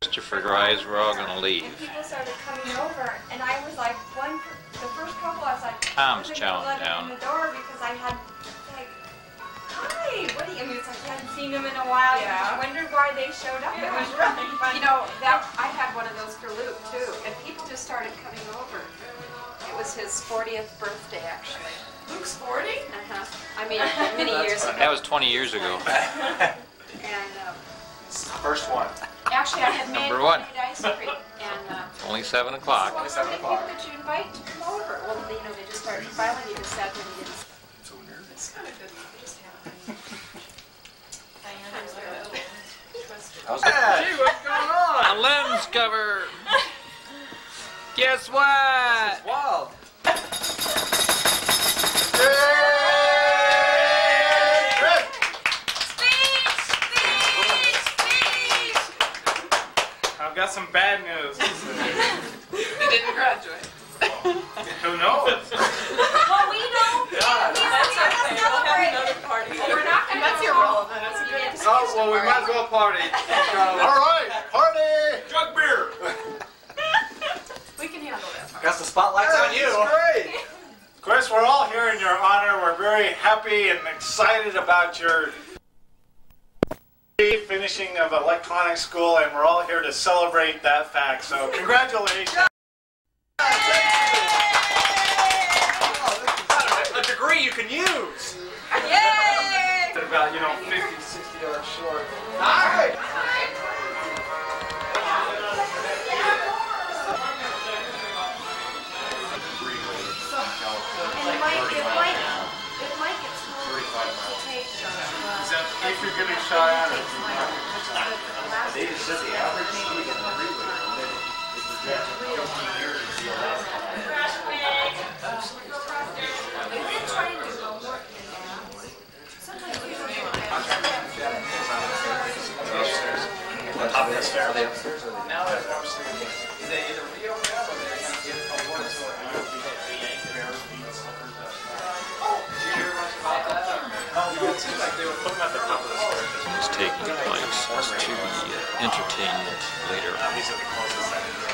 Christopher guys, we're all gonna leave. And people started coming over, and I was like, the first couple, I was like, Tom's I wasn't chowing gonna let down. them in the door because I had like, hi, what do you? I mean, it's like you hadn't seen them in a while. Yeah. You just wondered why they showed up. Yeah. It was really fun. You know, that I had one of those for Luke too, and people just started coming over. It was his 40th birthday, actually. Luke's 40? I mean, many years ago. That was 20 years ago. And First one. actually, I had made Number one. ice cream, and Only 7 o'clock. well, how many people did you invite to come over? Well, you know, they just started. Finally, he just sat there and he didn't. So nervous. It's kind of good. Just have Hey, what's going on? A lens cover. Guess what? Wild. I've got some bad news. You didn't graduate. Who knows? Well, we know. Yeah. That's okay. We'll have another party. We're not gonna That's go irrelevant. That's a good excuse. Oh, well, we might as well party. All right, party. Drug beer. We can handle that. Got the spotlights on you. Great. Chris, we're all here in your honor. We're very happy and excited about your finishing of electronics school, and we're all here to celebrate that fact. So, congratulations. A degree you can use. Yay! About, 50, 60 yards short. All right. It might get slower to take. Is that if you're getting shy on it? They just said the average speed in the freeway. We've been trying to go more in that. Sometimes we don't know. Up the stairs. Are they upstairs or Now they're upstairs. They either reopen or they're going to get a water source. It seems like they would put them at the top of the stairs. Is taking place to be entertainment later. These are the closest I can get.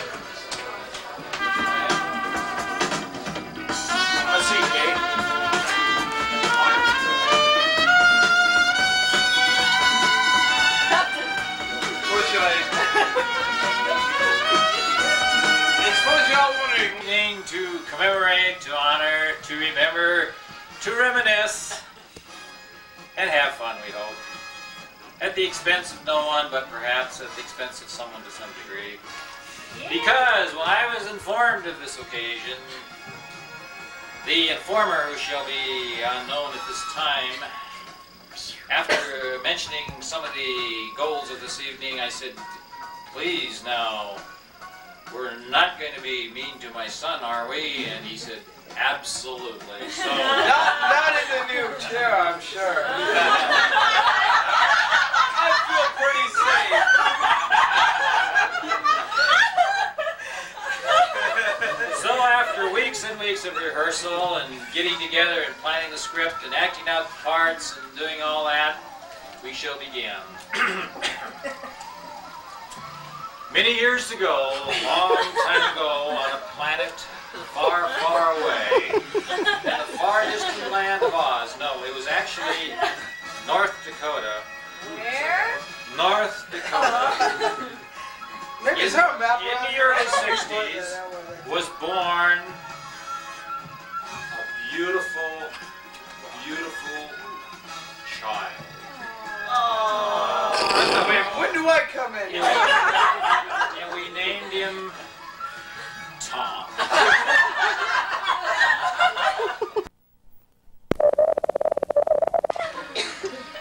Let's see, Kate. What should I? Suppose y'all want anything to commemorate, to honor, to remember, to reminisce, and have fun, we hope. At the expense of no one, but perhaps at the expense of someone to some degree. Because when I was informed of this occasion, the informer, who shall be unknown at this time, after mentioning some of the goals of this evening, I said, please now, we're not going to be mean to my son, are we? And he said, absolutely. So, Not in the new chair, I'm sure. I feel pretty safe. So after weeks and weeks of rehearsal and getting together and planning the script and acting out the parts and doing all that, we shall begin. Many years ago, a long time ago, on a planet far, far away, in the far distant land of Oz. No, it was actually North Dakota. Where? North Dakota. Maybe In it's her map. the early 60s was born a beautiful, beautiful child. When do I come in? And we named him Tom.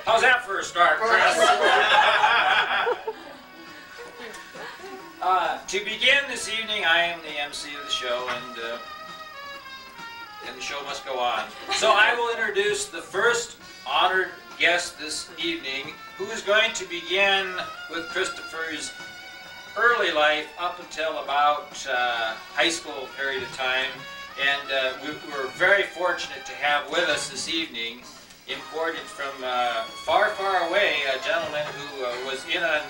How's that for a start, Chris? To begin this evening, I am the MC of the show, and the show must go on. So I will introduce the first honored guest this evening, who is going to begin with Christopher's early life up until about high school period of time. And we were very fortunate to have with us this evening, imported from far, far away, a gentleman who was in on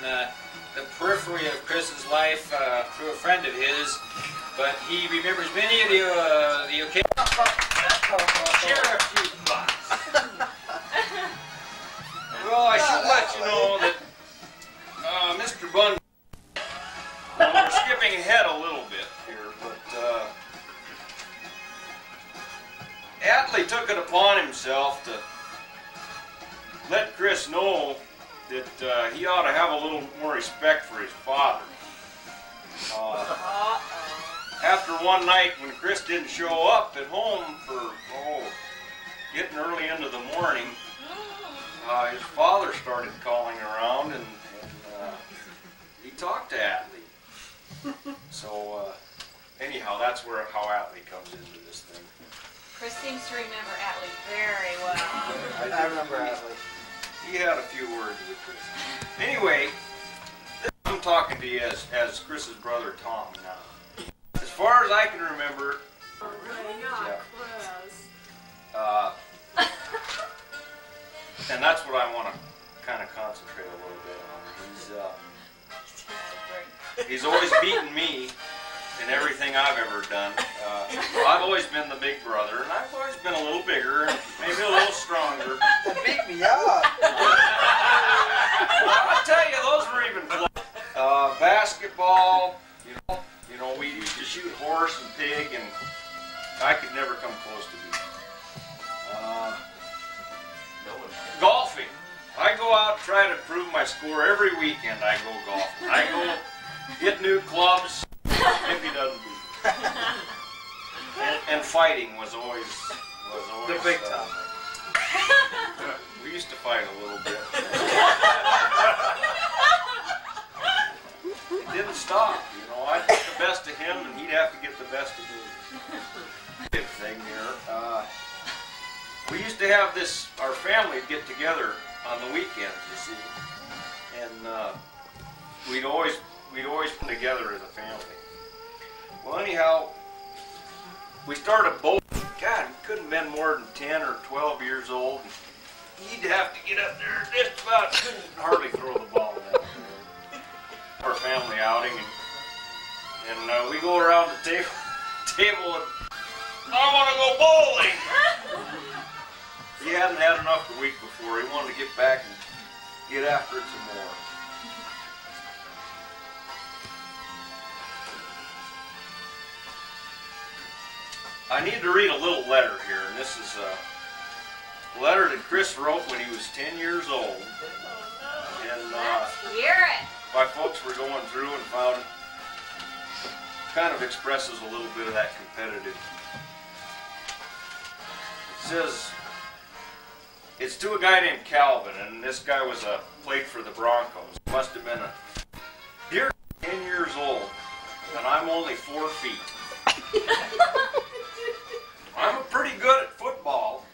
the periphery of Chris's life through a friend of his, but he remembers many of the occasions. Share a few thoughts. Well, I should let you know that Mr. Bundy, we're skipping ahead a little bit here, but Atlee took it upon himself to let Chris know that he ought to have a little more respect for his father. After one night when Chris didn't show up at home for getting early into the morning, his father started calling around and he talked to Atlee. So anyhow, that's how Atlee comes into this thing. Chris seems to remember Atlee very well. I remember Atlee. He had a few words with Chris. Anyway, I'm talking to you as Chris's brother Tom now. As far as I can remember, and that's what I want to kind of concentrate a little bit on. He's always beaten me in everything I've ever done. I've always been the big brother, and I've always been a little bigger and maybe a little stronger. That beat me up. Well, I'll tell you, those were even close. Basketball, you know, we used to shoot horse and pig, and I could never come close to beating. Golfing. I go out and try to improve my score every weekend. I go golfing. I go get new clubs if he doesn't beat me. And fighting was always The big time. We used to fight a little bit. It didn't stop, you know. I'd get the best of him, and he'd have to get the best of me. Big thing here. We used to have this. Our family would get together on the weekends, you see, and we'd always come together as a family. Well, anyhow, we started bowling. God, we couldn't have been more than 10 or 12 years old. He'd have to get up there just about, couldn't hardly throw the ball in. Our family outing, and we go around the table and I want to go bowling. He hadn't had enough the week before. He wanted to get back and get after it some more. I need to read a little letter here, and this is a letter that Chris wrote when he was 10 years old. And Hear it. my folks were going through and found it kind of expresses a little bit of that competitive. It says, it's to a guy named Calvin, and this guy was played for the Broncos. Must have been dear 10 years old, and I'm only 4 feet. I'm pretty good at football.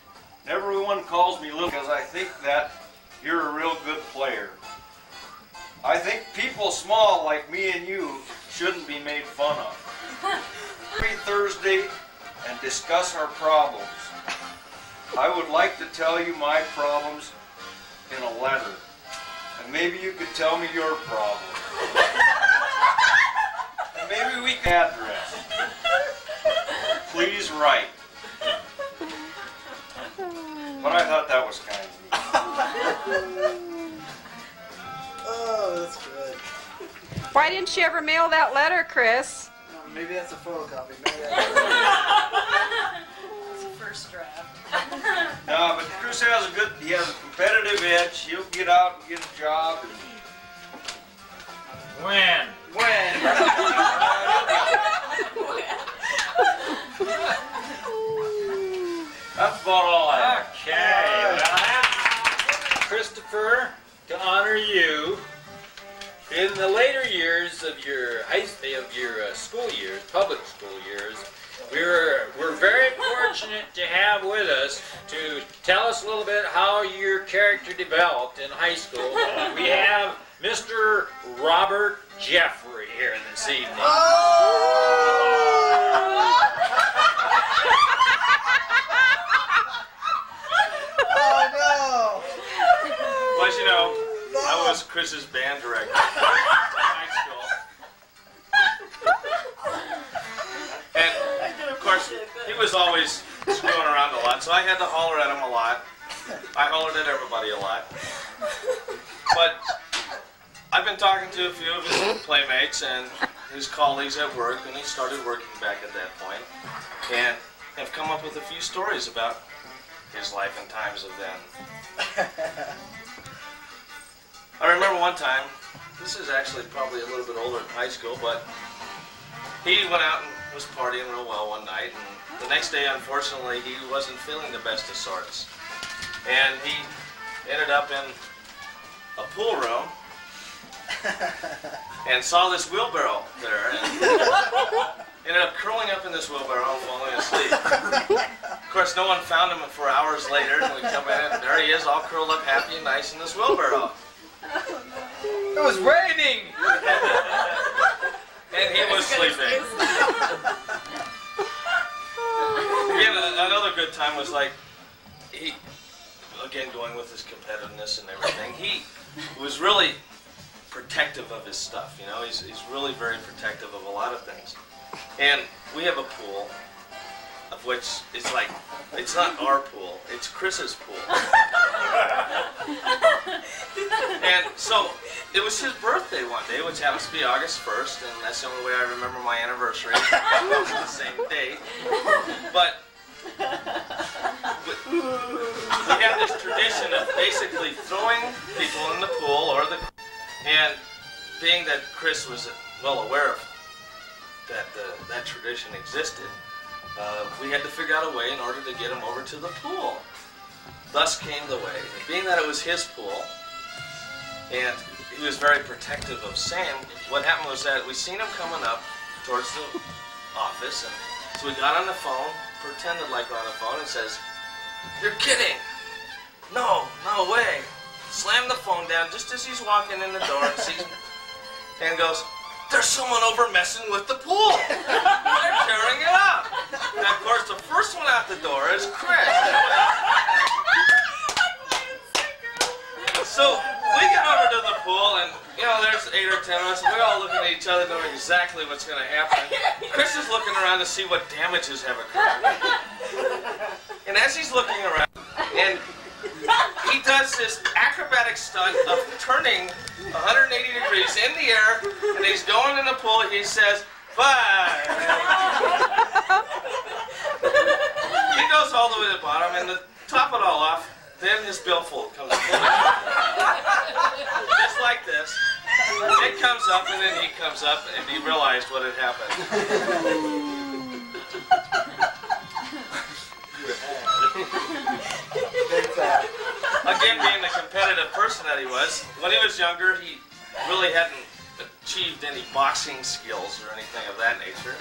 Everyone calls me little because I think that you're a real good player. I think people small like me and you shouldn't be made fun of. Every Thursday and discuss our problems. I would like to tell you my problems in a letter. And maybe you could tell me your problem. And maybe we can address. Please write. But I thought that was kind of neat. Oh, that's good. Why didn't you ever mail that letter, Chris? Maybe that's a photocopy. Maybe It's the first draft. No, but Chris has he has a competitive edge. He'll get out and get a job. When? That's about all I have. Okay, well, I asked Christopher to honor you. In the later years of your school years, public school years, we're very fortunate to have with us to tell us a little bit how your character developed in high school. We have Mr. Robert Jeffrey here this evening. Oh no! Well, as you know, I was Chris's band director. school. And of course, he was always screwing around a lot, so I had to holler at him a lot. I hollered at everybody a lot. But I've been talking to a few of his playmates and his colleagues at work, and he started working back at that point, and have come up with a few stories about his life and times of then. I remember one time, this is actually probably a little bit older in high school, but he went out and was partying real well one night, and the next day, unfortunately, he wasn't feeling the best of sorts. And he ended up in a pool room and saw this wheelbarrow there, and ended up curling up in this wheelbarrow and falling asleep. Of course, no one found him for hours later, and we come in, and there he is, all curled up happy and nice in this wheelbarrow. It was raining! And he was sleeping. Again, another good time was like, he, again going with his competitiveness and everything, he was really protective of his stuff, you know, he's really very protective of a lot of things. And we have a pool, of which it's like, it's not our pool, it's Chris's pool. And so, it was his birthday one day, which happens to be August 1st, and that's the only way I remember my anniversary. It's the same date. But we have this tradition of basically throwing people in the pool, and being that Chris was well aware of that tradition existed, we had to figure out a way in order to get him over to the pool. Thus came the way. And being that it was his pool, and he was very protective of Sam, what happened was that we seen him coming up towards the office, and so we got on the phone, pretended like we're on the phone, and says, "You're kidding! No, no way!" Slammed the phone down just as he's walking in the door and sees him, and goes, "There's someone over messing with the pool! They're tearing it up!" And of course, the first one out the door is Chris. So we get over to the pool, and you know, there's 8 or 10 of us, and we're all looking at each other, knowing exactly what's going to happen. Chris is looking around to see what damages have occurred. And as he's looking around, and he does this acrobatic stunt of turning 180 degrees in the air, and he's going in the pool, he says, "Bye!" He goes all the way to the bottom, and to top it all off, then his billfold comes up. Just like this. It comes up, and then he comes up, and he realized what had happened. Again, being the competitive person that he was, when he was younger, he really hadn't achieved any boxing skills or anything of that nature.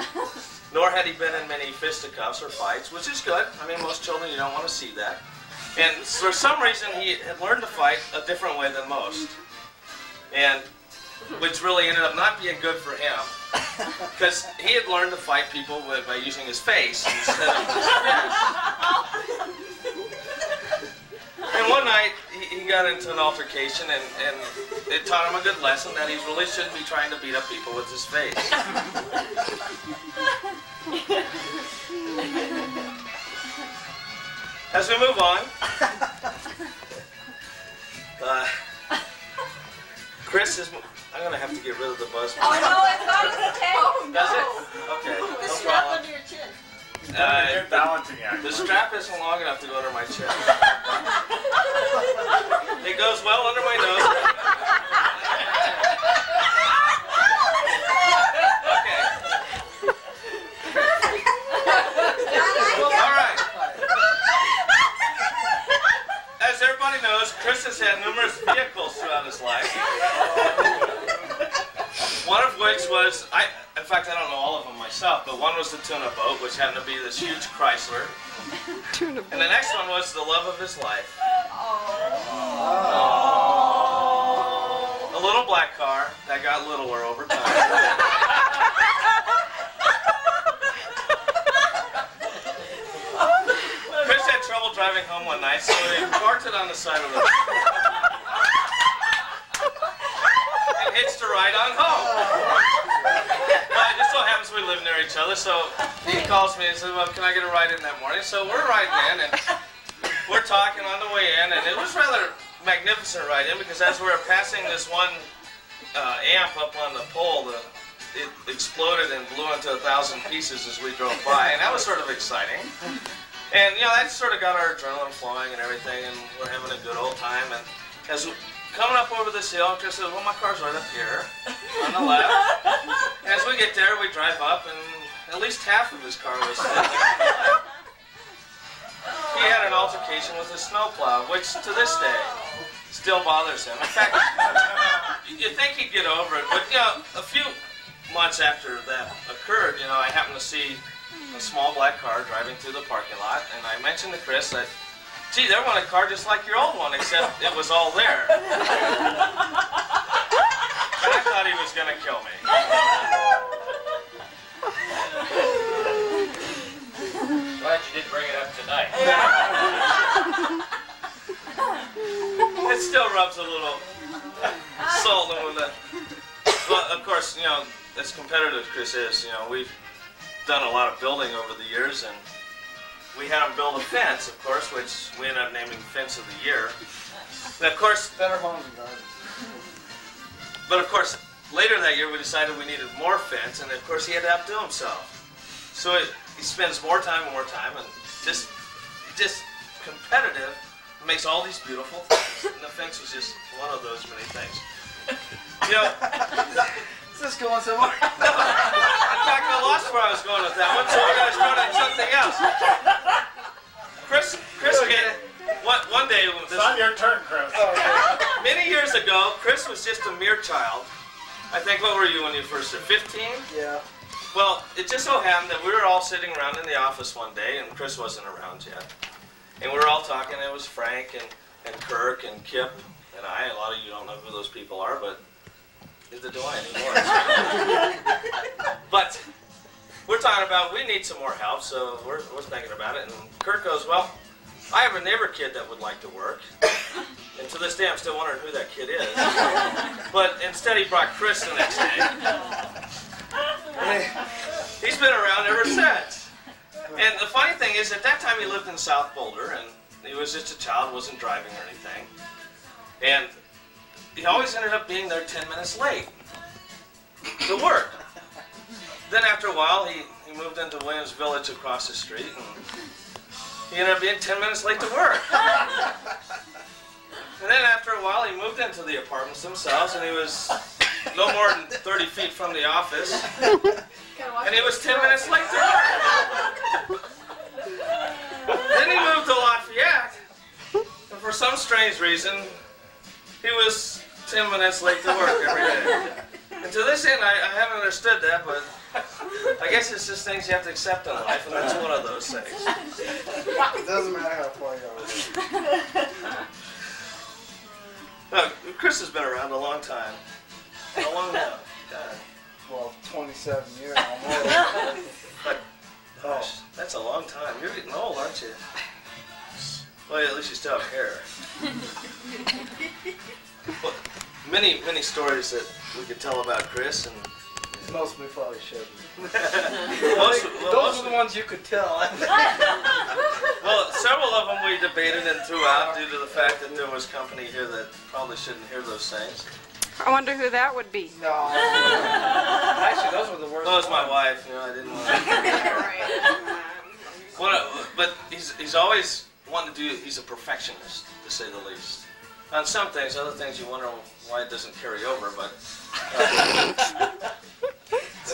Nor had he been in many fisticuffs or fights, which is good. I mean, most children, you don't want to see that. And for some reason, he had learned to fight a different way than most. And which really ended up not being good for him. Because he had learned to fight people by using his face instead of his fist. And one night, he got into an altercation, and it taught him a good lesson that he really shouldn't be trying to beat up people with his face. As we move on, Chris is... I'm going to have to get rid of the buzz. Oh no, it's on his tail. Does it? Okay, no problem. under your chin. You're balancing act. The strap isn't long enough to go under my chin. It goes well under my nose. Okay. All right. As everybody knows, Chris has had numerous vehicles throughout his life. One of which was, in fact, I don't know all of them myself, but one was the tuna boat, which happened to be this huge Chrysler. And the next one was the love of his life. A little black car that got littler over time. Chris had trouble driving home one night, so he parked it on the side of the road. And hitched a ride on home. Well, it just so happens we live near each other, so he calls me and says, well, can I get a ride in that morning? So we're riding in, and we're talking on the way in, and it was rather magnificent ride in, because as we were passing this one amp up on the pole, it exploded and blew into 1,000 pieces as we drove by, and that was sort of exciting. And, you know, that sort of got our adrenaline flowing and everything, and we're having a good old time. And as we're coming up over this hill, Chris says, well, my car's right up here on the left. And as we get there, we drive up, and at least half of his car was sitting there. He had an altercation with a snowplow, which to this day still bothers him. In fact, you'd think he'd get over it, but, you know, a few months after that occurred, you know, I happened to see a small black car driving through the parking lot, and I mentioned to Chris that, gee, there went a car just like your old one, except it was all there. And I thought he was going to kill me. Glad you didn't bring it up tonight. It still rubs a little salt in with it. But, of course, you know, as competitive as Chris is, you know, we've done a lot of building over the years, and we had him build a fence, of course, which we ended up naming Fence of the Year. And of course, Better homes and gardens. but of course, later that year we decided we needed more fence, and of course he had to outdo himself. So he spends more time, and just competitive, makes all these beautiful things, and the fence was just one of those many things. You know, Is this going somewhere? in fact, I lost where I was going with that one, so we're going to start on something else. Chris came, one day, It's on your turn, Chris. many years ago, Chris was just a mere child. I think, what were you when you first started, 15? Yeah. Well, it just so happened that we were all sitting around in the office one day, and Chris wasn't around yet. And we were all talking, and it was Frank and Kirk and Kip and I. A lot of you don't know who those people are, but neither do I anymore. But we're talking about we need some more help, so we're thinking about it. And Kirk goes, well, I have a neighbor kid that would like to work. And to this day, I'm still wondering who that kid is. But instead, he brought Chris the next day. And he's been around ever since. And the funny thing is, at that time, he lived in South Boulder, and he was just a child, wasn't driving or anything. And he always ended up being there 10 minutes late to work. Then after a while, he moved into Williams Village across the street, and he ended up being 10 minutes late to work. And then after a while, he moved into the apartments themselves, and he was no more than 30 feet from the office, and he was 10 minutes late to work. Then he moved to Lafayette, and for some strange reason, he was 10 minutes late to work every day. And to this end, I haven't understood that, but I guess it's just things you have to accept in life, and that's one of those things. It doesn't matter how far you are. No, Chris has been around a long time. How long now? God. Well, 27 years almost. But, gosh, that's a long time. You're getting old, aren't you? Well, at least you still have hair. Well, many stories that we could tell about Chris, and Most of me probably shouldn't. most Those are the ones you could tell. well, several of them we debated and threw out due to the fact that there was company here that probably shouldn't hear those things. I wonder who that would be. No. Actually, those were the worst. Well, it was my wife. You know, I didn't want to. Well, but he's always wanted to do. He's a perfectionist, to say the least. On some things, other things you wonder why it doesn't carry over. But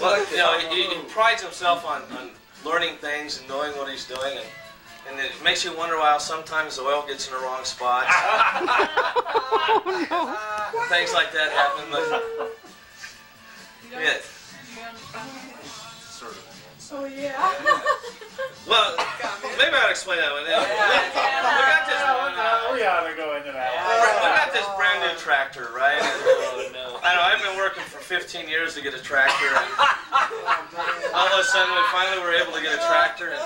well, you know, he prides himself on learning things and knowing what he's doing, and it makes you wonder why sometimes the oil gets in the wrong spot. Things like that happen, but yeah. Sort of. Oh yeah. Well, maybe I'll explain that one. We ought to go into that. We got this brand new tractor, right? I know, I've been working for 15 years to get a tractor, and all of a sudden we finally were able to get a tractor, and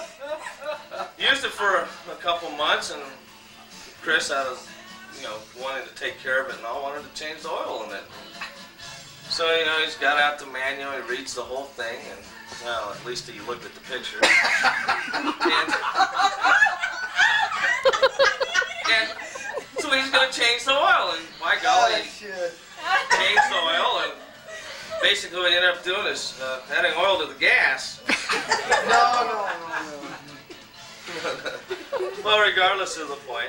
used it for a couple months, and Chris, out of wanting to take care of it and all, wanted to change the oil in it. So, you know, he's got out the manual, he reads the whole thing, and, well, at least he looked at the picture. And so he's going to change the oil, and by golly, he changed the oil, and basically what he ended up doing is adding oil to the gas. No. Well, regardless of the point,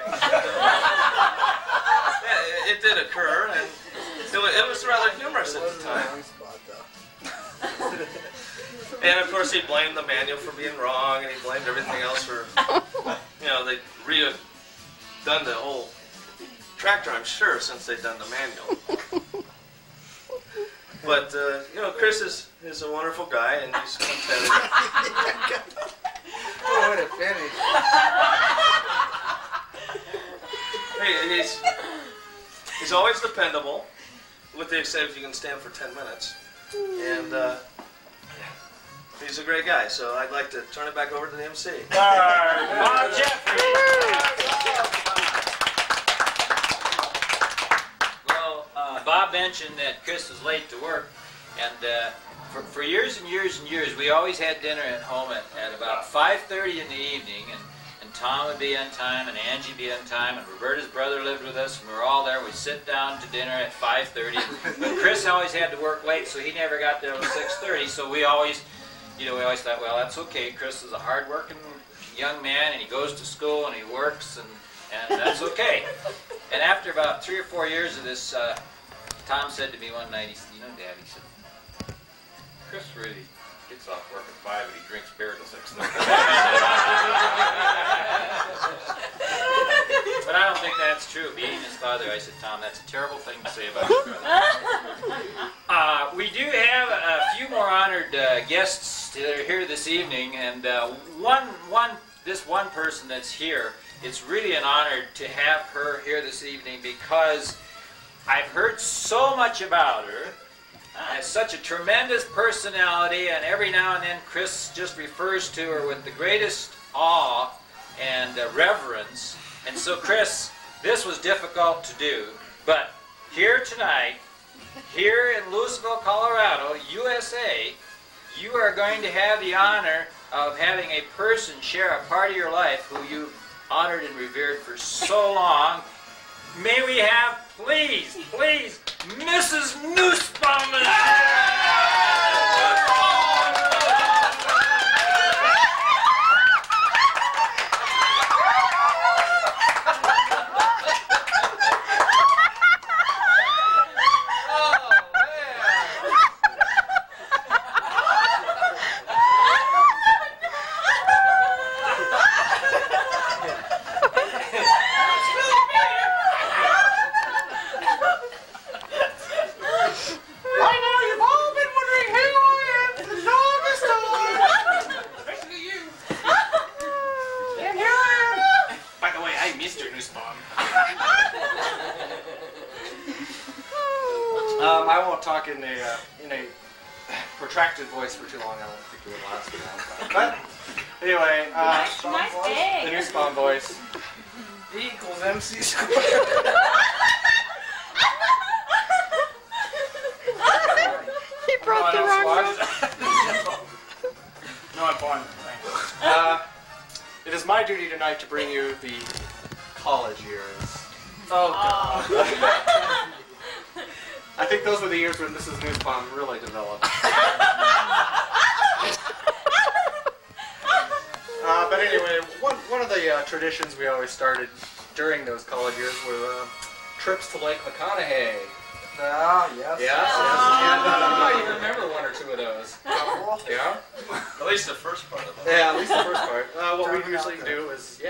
it did occur, and it was rather humorous at the time. And of course, he blamed the manual for being wrong, and he blamed everything else for, you know, they done the whole tractor, I'm sure, since they'd done the manual. But, you know, Chris is a wonderful guy, and he's competitive. Oh, what a finish. Hey, he's always dependable, with the exception if you can stand for 10 minutes. And he's a great guy, so I'd like to turn it back over to the MC. All right, Bob Jeffrey. Well, Bob mentioned that Chris was late to work, and for years and years and years, we always had dinner at home at about 5:30 in the evening, and Tom would be on time, and Angie would be on time, and Roberta's brother lived with us, and we were all there. We'd sit down to dinner at 5:30, but Chris always had to work late, so he never got there until 6:30, so we always thought, well, that's okay. Chris is a hard-working young man, and he goes to school, and he works, and that's okay. And after about 3 or 4 years of this, Tom said to me one night, he said, you know, Dad, he said, Chris really gets off work at 5 and he drinks beer till 6:30. But I don't think that's true. Being his father, I said, Tom, that's a terrible thing to say about your brother. We do have a few more honored guests that are here this evening, and this one person that's here, it's really an honor to have her here this evening because I've heard so much about her. Has such a tremendous personality, and every now and then Chris just refers to her with the greatest awe and reverence. And so, Chris, this was difficult to do, but here tonight, here in Louisville, Colorado, USA, you are going to have the honor of having a person share a part of your life who you've honored and revered for so long. May we have, please, Mrs. Nussbaum. I won't talk in a protracted voice for too long. I don't think it would last a long time. But anyway, Nice day. the new spawn voice. E equals MC squared. He brought the wrong one. No, I'm fine. Thanks. It is my duty tonight to bring you the college years. Oh, God. I think those were the years when Mrs. Nussbaum really developed. But anyway, one of the traditions we always started during those college years were trips to Lake McConaughey. Ah, yes. Yes, and you might even remember one or two of those. Yeah? At least the first part of it. Yeah, at least the first part. What we usually do is,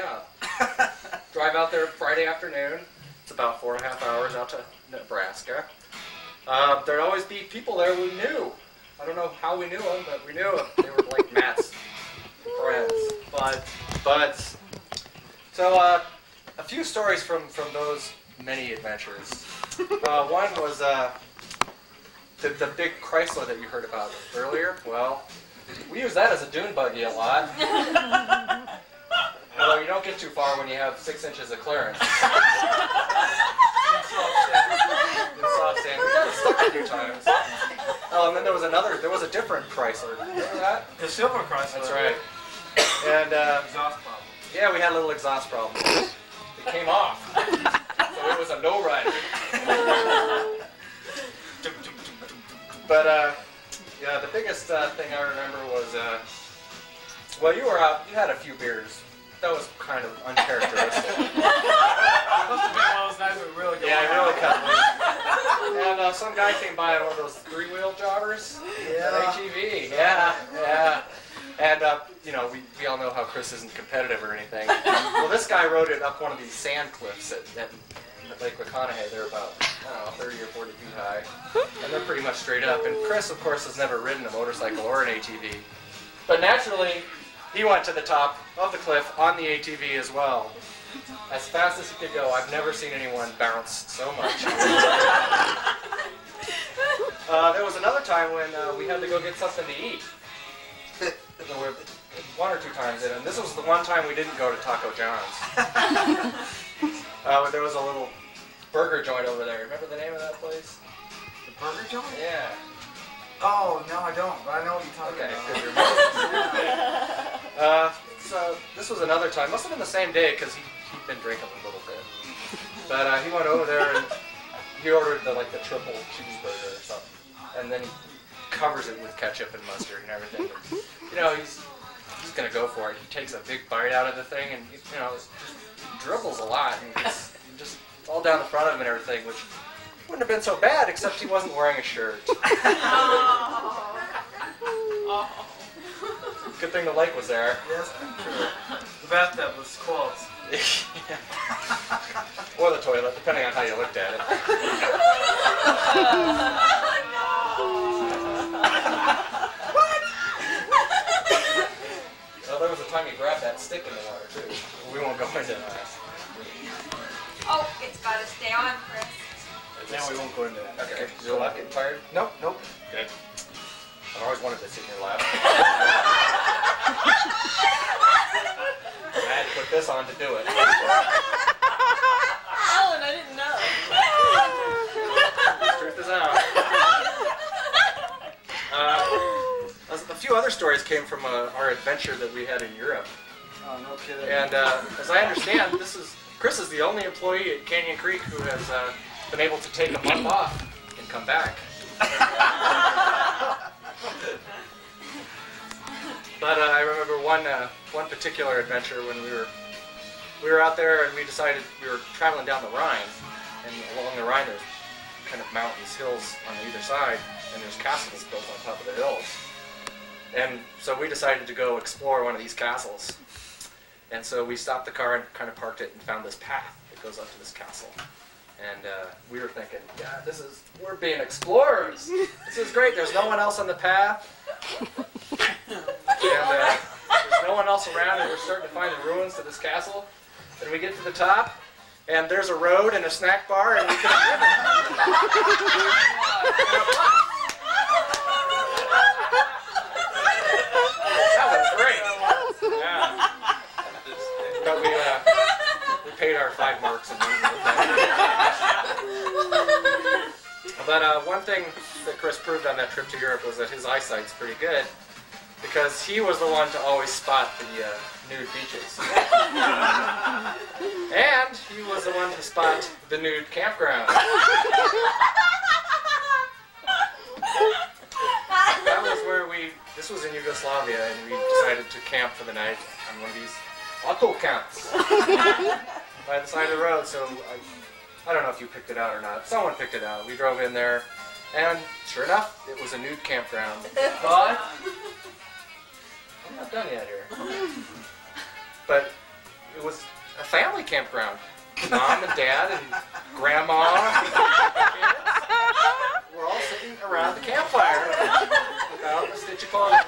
drive out there Friday afternoon. It's about 4.5 hours out to Nebraska. There'd always be people there we knew. I don't know how we knew them, but we knew them. They were like Matt's friends. But so a few stories from those many adventures. One was the big Chrysler that you heard about earlier. Well, we use that as a dune buggy a lot. Although you don't get too far when you have 6 inches of clearance. In soft sand. We got stuck a few times. Oh, and then there was a different Chrysler. Remember that? The silver Chrysler. That's right. And Exhaust problem. yeah, we had a little exhaust problem. It came off. So it was a no-rider. But yeah, the biggest thing I remember was, well, you were out, you had a few beers. That was kind of uncharacteristic. Must have been one of those nights we really go. Yeah, really cut loose. And some guy came by on one of those three-wheel joggers. Yeah. An ATV. Yeah, yeah. And you know, we all know how Chris isn't competitive or anything. Well, this guy rode it up one of these sand cliffs at Lake McConaughey. They're about, I don't know, 30 or 40 feet high. And they're pretty much straight up. And Chris, of course, has never ridden a motorcycle or an ATV. But naturally, he went to the top of the cliff on the ATV as well. As fast as he could go. I've never seen anyone bounce so much. There was another time when we had to go get something to eat. There were one or two times in, and this was the one time we didn't go to Taco John's. There was a little burger joint over there. Remember the name of that place? The burger joint? Yeah. Oh, no, I don't, but I know what you're talking Okay, about. good to remember. So this was another time. Must have been the same day because he'd been drinking a little bit. But he went over there and he ordered the triple cheeseburger or something, and then he covers it with ketchup and mustard and everything. And, you know, he's gonna go for it. He takes a big bite out of the thing, and you know, it just dribbles a lot, and it's just all down the front of him and everything, which wouldn't have been so bad, except he wasn't wearing a shirt. Good thing the lake was there. Yes, true. The bathtub was closed. Or the toilet, depending on how you looked at it. Well, there was a time you grabbed that stick in the water, too. We won't go into that. Oh, it's got to stay on, Chris. Now we won't go into that. Okay. Is your lap getting tired? Nope, nope. Good. I've always wanted to sit in your lap. I had to put this on to do it. Alan, I didn't know. Truth is out. A few other stories came from our adventure that we had in Europe. Oh, no kidding. And as I understand, Chris is the only employee at Canyon Creek who has been able to take a month off and come back. But I remember one particular adventure when we were out there and we decided we were traveling down the Rhine, and along the Rhine there's kind of mountains, hills on either side, and there's castles built on top of the hills. And so we decided to go explore one of these castles. And so we stopped the car and kind of parked it and found this path that goes up to this castle. And we were thinking, yeah, we're being explorers. This is great. There's no one else on the path. And there's no one else around, and we're starting to find the ruins to this castle. And we get to the top, and there's a road and a snack bar, and we can That was great. Yeah. But we paid our 5 marks and went with that. But one thing that Chris proved on that trip to Europe was that his eyesight's pretty good, because he was the one to always spot the nude beaches. And he was the one to spot the nude campground. That was where this was in Yugoslavia, and we decided to camp for the night on one of these auto camps by the side of the road. So I don't know if you picked it out or not. Someone picked it out. We drove in there, and sure enough, it was a nude campground. But I'm not done yet here. But it was a family campground. Mom and Dad and Grandma and kids were all sitting around the campfire without a stitch of clothing.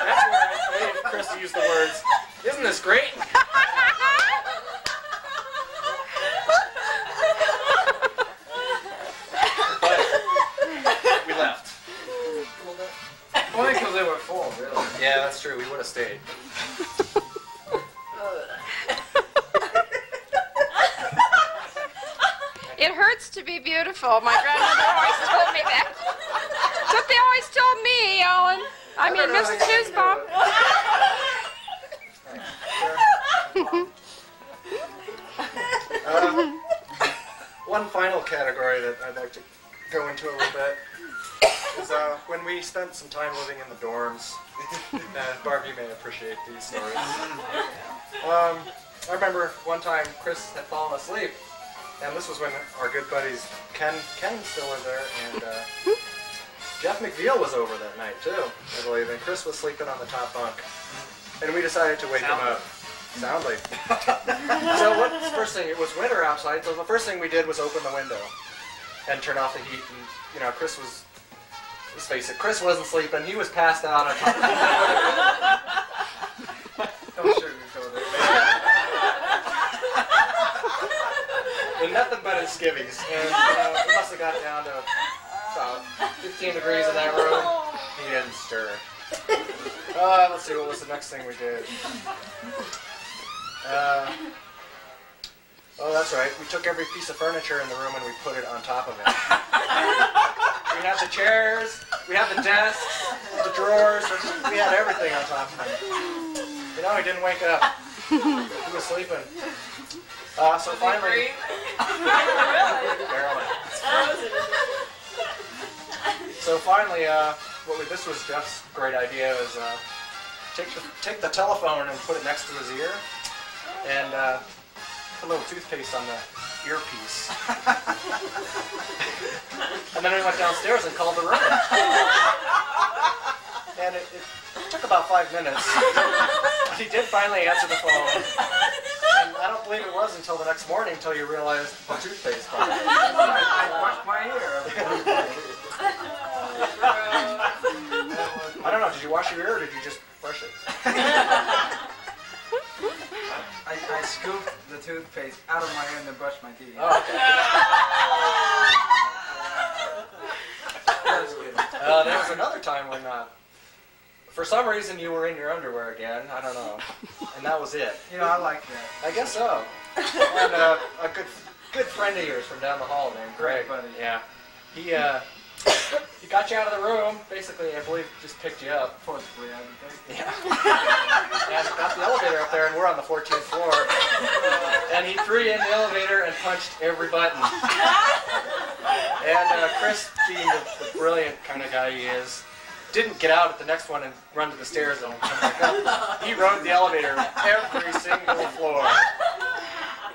That's where I made Chris use the words, "Isn't this great?" But we left. Only because they were full, really. Yeah, that's true. We would have stayed. It hurts to be beautiful. My grandmother always told me that. That's what they always told me, Ellen. I mean, Mrs. Newsbaum. One final category that I'd like to go into a little bit is when we spent some time living in the dorms. Barb, you may appreciate these stories. I remember one time Chris had fallen asleep, and this was when our good buddies Ken still lived there, and Jeff McVeal was over that night too, I believe, and Chris was sleeping on the top bunk, and we decided to wake him up. Soundly. So the first thing, it was winter outside, so the first thing we did was open the window and turn off the heat, and you know, let's face it, Chris wasn't sleeping, he was passed out on top of the Don't sugarcoat it. And nothing but his skivvies, and we must have got down to about 15 degrees in that room. He didn't stir. Let's see, what was the next thing we did? Oh, that's right. We took every piece of furniture in the room and we put it on top of it. We had the chairs, we had the desks, the drawers, we had everything on top of it. You know, he didn't wake up. He was sleeping. So finally... Barely. So finally, this was Jeff's great idea, is take the telephone and put it next to his ear, and put a little toothpaste on the earpiece. And then we went downstairs and called the room. And it took about 5 minutes. But he did finally answer the phone. And I don't believe it was until the next morning until you realized the toothpaste. I washed my ear. I don't know, did you wash your ear or did you just brush it? I scooped the toothpaste out of my ear and then brushed my teeth. Oh, okay. There was another time when, for some reason, you were in your underwear again. I don't know. And that was it. You know, I like that. I guess so. And a good friend of yours from down the hall named Greg. Buddy. Yeah. He got you out of the room, basically, I believe, just picked you up. Forcibly, I would think. Yeah. And got the elevator up there, and we're on the 14th floor. And he threw you in the elevator and punched every button. And Chris, being the brilliant kind of guy he is, didn't get out at the next one and run to the stairs and come back up. He rode the elevator every single floor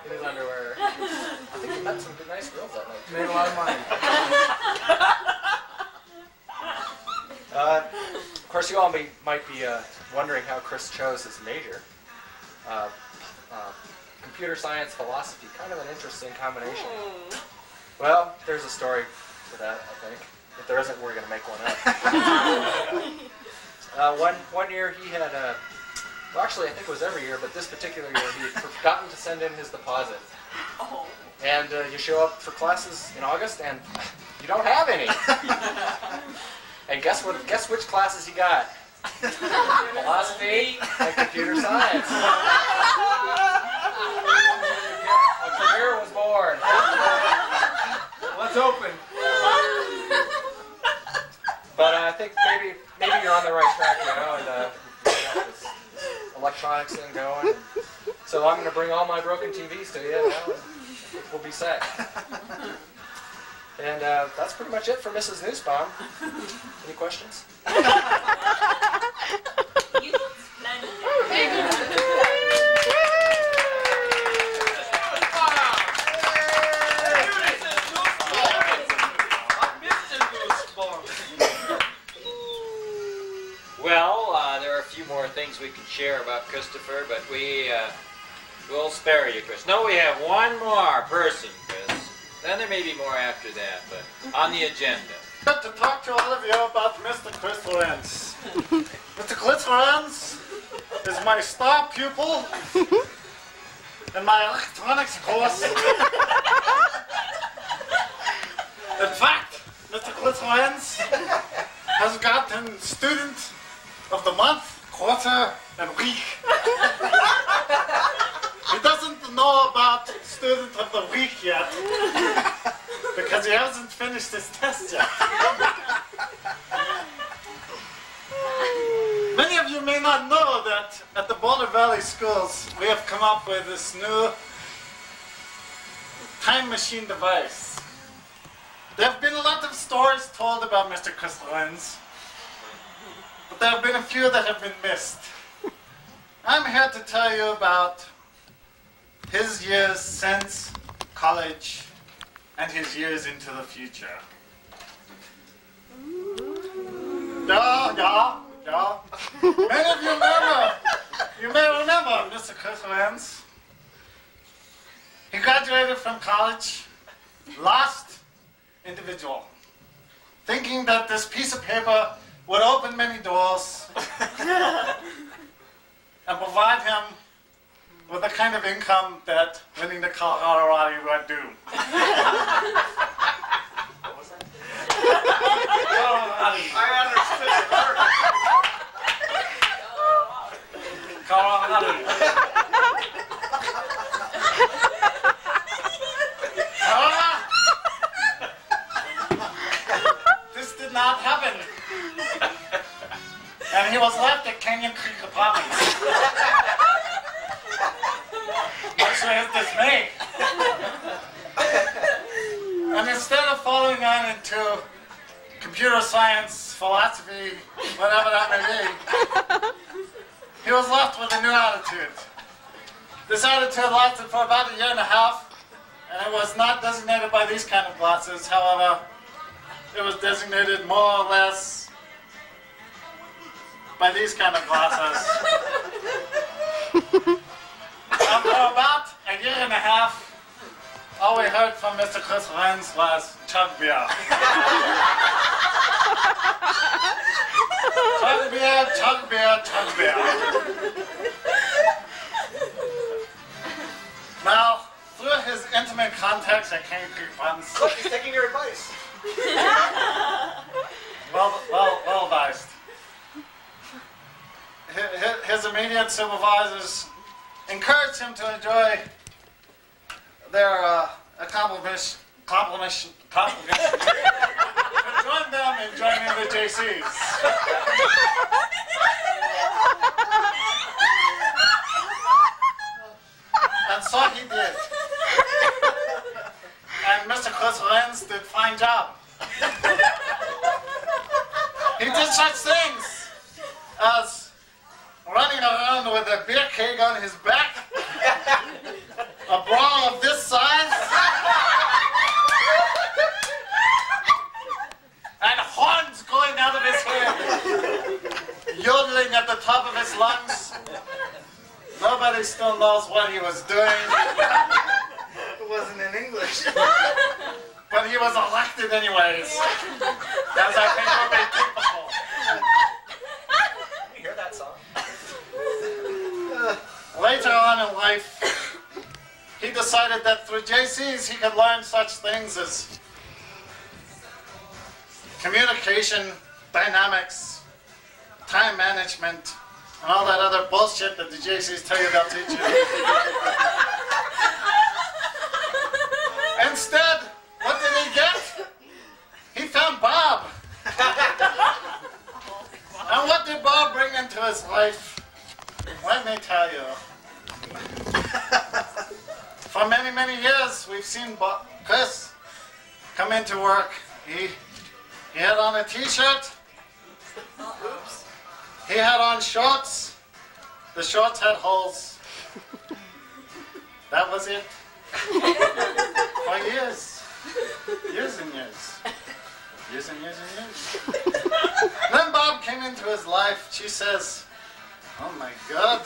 in his underwear. I think he met some good, nice girls that night. Made a lot of money. Of course, you all might be wondering how Chris chose his major. Computer science, philosophy, kind of an interesting combination. Well, there's a story for that, I think. If there isn't, we're going to make one up. One year he had, well actually I think it was every year, but this particular year he had forgotten to send in his deposit. And you show up for classes in August and you don't have any. And guess which classes you got? Philosophy and computer science. A career was born. Let's open. But I think maybe you're on the right track now, and we got this electronics thing going. And so I'm going to bring all my broken TVs to you now, and we'll be set. And that's pretty much it for Mrs. Newsbaum. Any questions? You look splendid. Well, there are a few more things we could share about Christopher, but we'll spare you, Chris. No, we have one more person, Chris. Then there may be more after that, but on the agenda. To talk to all of you about Mr. Chris Lorenz. Mr. Chris Lorenz is my star pupil in my electronics course. In fact, Mr. Chris Lorenz has gotten Student of the Month, Quarter, and Week. He doesn't know about Student of the Week yet. finished his test yet. Many of you may not know that at the Boulder Valley Schools, we have come up with this new time machine device. There have been a lot of stories told about Mr. Chris Lorenz, but there have been a few that have been missed. I'm here to tell you about his years since college and his years into the future. Yeah. Many of you may remember Mr. Chris Lorenz. He graduated from college, lost individual, thinking that this piece of paper would open many doors and provide him with the kind of income that winning the Colorado Rally would do. What was that? I understood it perfectly. Colorado. However, this did not happen. And he was left at Canyon Creek Apartments. Much to his dismay. And instead of following on into computer science, philosophy, whatever that may be, he was left with a new attitude. This attitude lasted for about 1.5 years, and it was not designated by these kind of glasses. However, it was designated more or less by these kind of glasses. After about 1.5 years, all we heard from Mr. Chris Lorenz was chug beer. Chug beer, chug beer, chug beer. Now, through his intimate contacts at Canyon Creek Apartments, Look, he's taking your advice. well advised. His immediate supervisors encouraged him to enjoy their accomplishments, to join them in joining the JCs. And so he did. And Mr. Chris Lorenz did a fine job. He did such things as running around with a beer keg on his back, a bra of this size, and horns going out of his head, yodeling at the top of his lungs. Nobody still knows what he was doing. It wasn't in English. But he was elected anyways, as I think will be typical. You hear that song? Later on in life, he decided that through JCs he could learn such things as communication, dynamics, time management, and all that other bullshit that the JCs tell you they'll teach you. Instead, what did he get? He found Bob. And what did Bob bring into his life? Let me tell you. For many, many years, we've seen Chris come into work. He had on a t-shirt. Oops. He had on shorts. The shorts had holes. That was it. For years. Years and years. Years and years and years. Then Bob came into his life. She says, "Oh my God.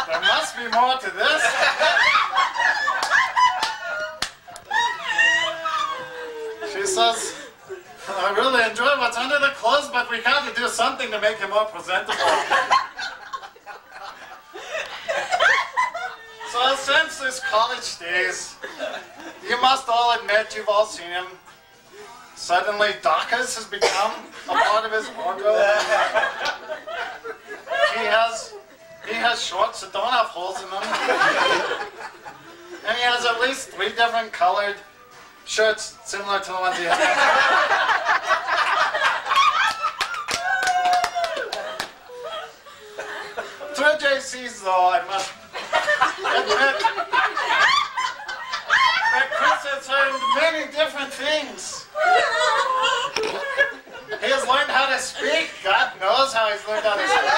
There must be more to this." She says, "I really enjoy what's under the clothes, but we got to do something to make him more presentable." So since his college days, you must all admit you've all seen him. Suddenly, Dockers has become a part of his wardrobe. He has shorts that don't have holes in them. And he has at least 3 different colored shirts similar to the ones he had. Through JC's though, I must admit that Chris has learned many different things. He has learned how to speak. God knows how he's learned how to speak.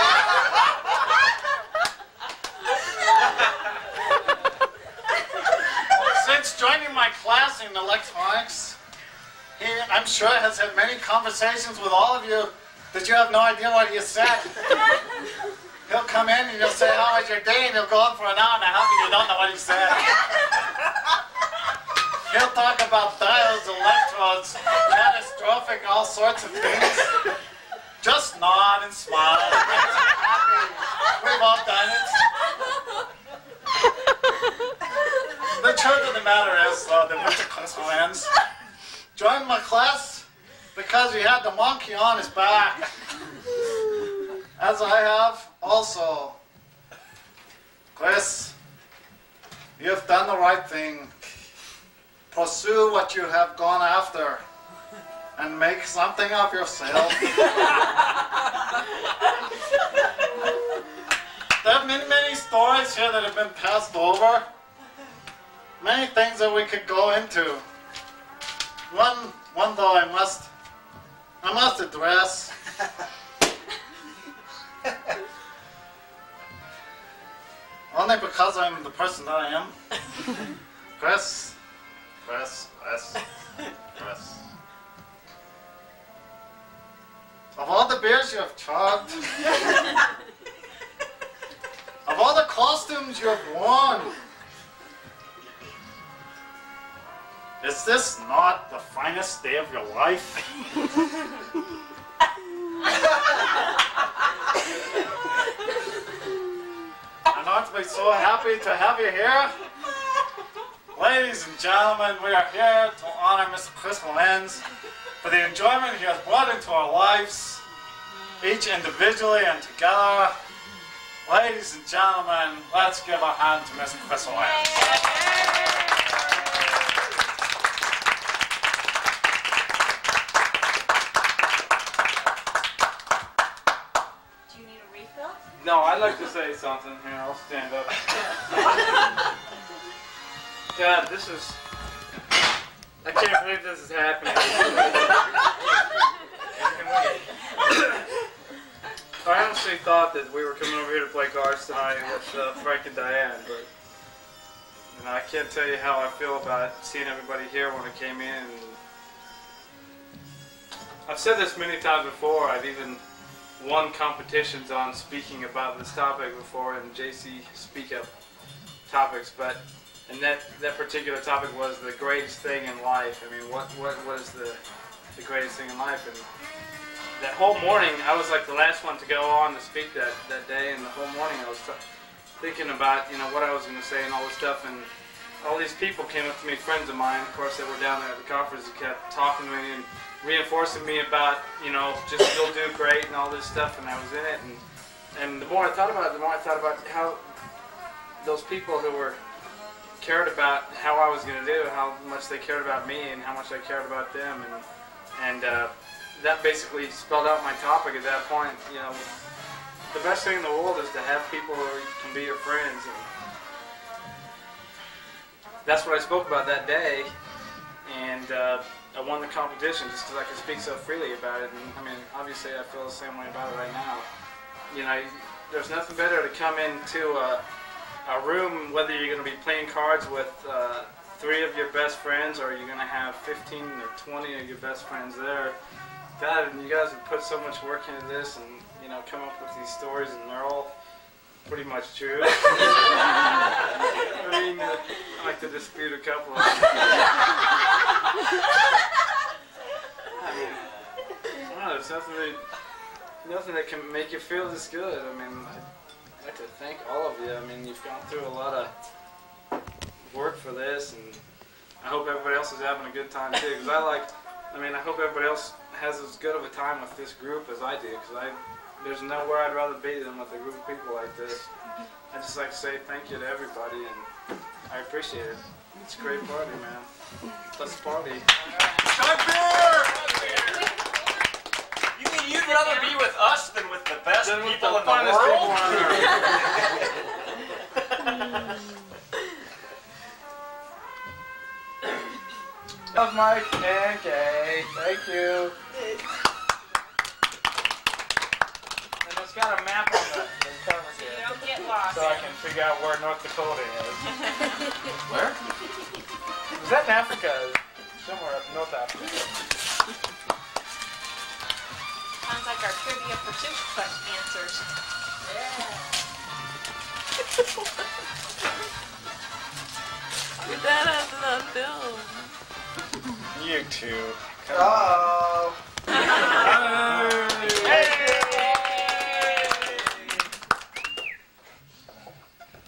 Since joining my class in electronics, he, I'm sure, has had many conversations with all of you that you have no idea what he has said. He'll come in and you'll say, "How was your day?" and he'll go on for an hour and a half and you don't know what he said. He'll talk about diodes, electrodes, catastrophic, all sorts of things. Just nod and smile. Happy. We've all done it. The truth of the matter is, though, that Mr. Lorenz joined my class because he had the monkey on his back. As I have also. Chris, you have done the right thing. Pursue what you have gone after and make something of yourself. There have been many stories here that have been passed over. Many things that we could go into. One though I must address. Only because I'm the person that I am. Chris. Of all the beers you have chugged, of all the costumes you have worn, is this not the finest day of your life? And aren't we so happy to have you here? Ladies and gentlemen, we are here to honor Mr. Chris Lorenz for the enjoyment he has brought into our lives, each individually and together. Ladies and gentlemen, let's give a hand to Mr. Chris Lorenz. Do you need a refill? No, I'd like to say something. Here, I'll stand up. God, this is... I can't believe this is happening. I honestly thought that we were coming over here to play cards tonight with Frank and Diane, but you know, I can't tell you how I feel about seeing everybody here when I came in. I've said this many times before. I've even won competitions on speaking about this topic before in JC Speak Up topics, and that particular topic was the greatest thing in life. I mean, what is the greatest thing in life? And that whole morning, I was like the last one to go on to speak that day, and the whole morning I was thinking about, you know, what I was going to say and all this stuff, and all these people came up to me, friends of mine, of course, that were down there at the conference, and kept talking to me and reinforcing me about, you know, just you'll do great and all this stuff, and I was in it, and the more I thought about it, the more I thought about how those people who were cared about how I was going to do, how much they cared about me and how much I cared about them, and that basically spelled out my topic at that point. You know, the best thing in the world is to have people who can be your friends, and that's what I spoke about that day, and I won the competition just because I could speak so freely about it, and I mean, obviously I feel the same way about it right now. You know, there's nothing better to come into a room, whether you're going to be playing cards with 3 of your best friends or you're going to have 15 or 20 of your best friends there. God, and you guys have put so much work into this and, you know, come up with these stories, and they're all pretty much true. I mean, I like to dispute a couple of them. I mean, wow, there's nothing that can make you feel this good. I mean, I'd like to thank all of you. I mean, you've gone through a lot of work for this, and I hope everybody else is having a good time too. Because I hope everybody else has as good of a time with this group as I do. Because there's nowhere I'd rather be than with a group of people like this. I'd just like to say thank you to everybody, and I appreciate it. It's a great party, man. Let's party. Chug beer! You mean you'd rather be with us than with the best Then with people the in the finest world? people on earth. That was my pancake. Thank you. And it's got a map on the cover You here, don't get lost. so I can figure out where North Dakota is. Where? Is that in Africa? Somewhere up North Africa. Sounds like our Trivia Pursuit answers. Your dad has it on film. You too. Oh.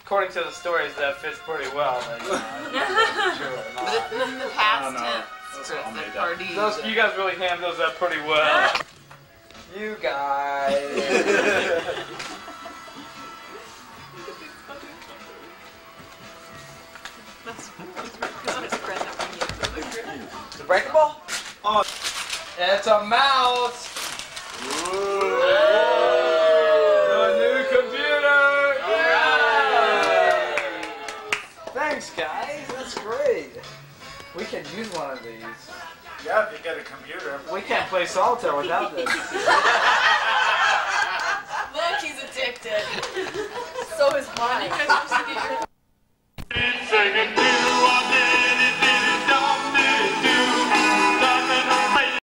According to the stories, that fits pretty well. But, true or not. But it's in the past Oh, no. tense. That's Chris, all that made up. party. Those, you guys really hand those up pretty well. You guys. The breakable? Oh, it's a mouse. The new computer. Thanks, guys. That's great. We can use one of these. Yeah, if you get a computer. We can't play solitaire without this. Look, he's addicted. So is mine. You guys are supposed to get your Singing